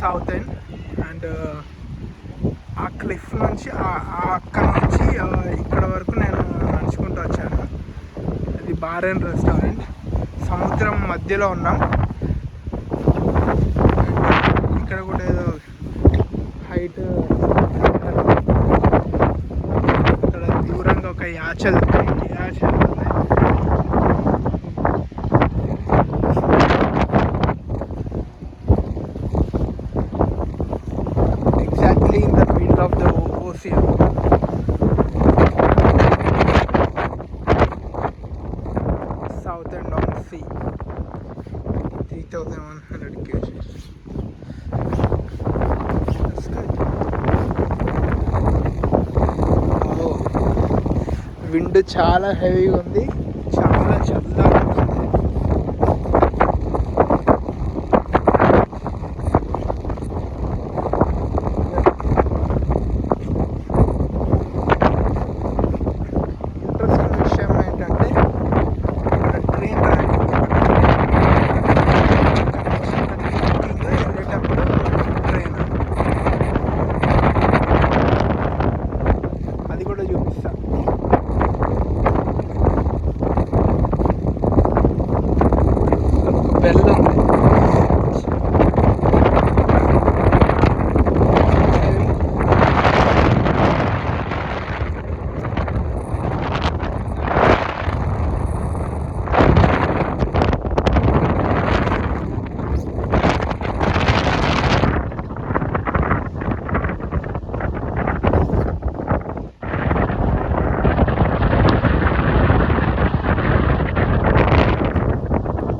South end. And ఆ cliff నుంచి అక్కడ నుంచి ఇక్కడ వరకు నేను నడుచుకుంటూ వచ్చాను. ఇది బార్ అండ్ రెస్టారెంట్. సముద్రం మధ్యలో ఉన్నాం. ఇక్కడ కూడా ఏదో హైట్, ఇక్కడ దూరంగా ఒక యాచల్ ఉంది. Exactly in the middle of the ocean. South end of sea. 3100 kg. Wind చాలా హెవీగా ఉంది, చాలా చల్లగా ఉంది. ఇంట్రెస్టింగ్ విషయం ఏంటంటే ఇక్కడ ట్రైన్ వెళ్ళేటప్పుడు ట్రైన్ అది కూడా చూపిస్తా. బెల్ ఉంది.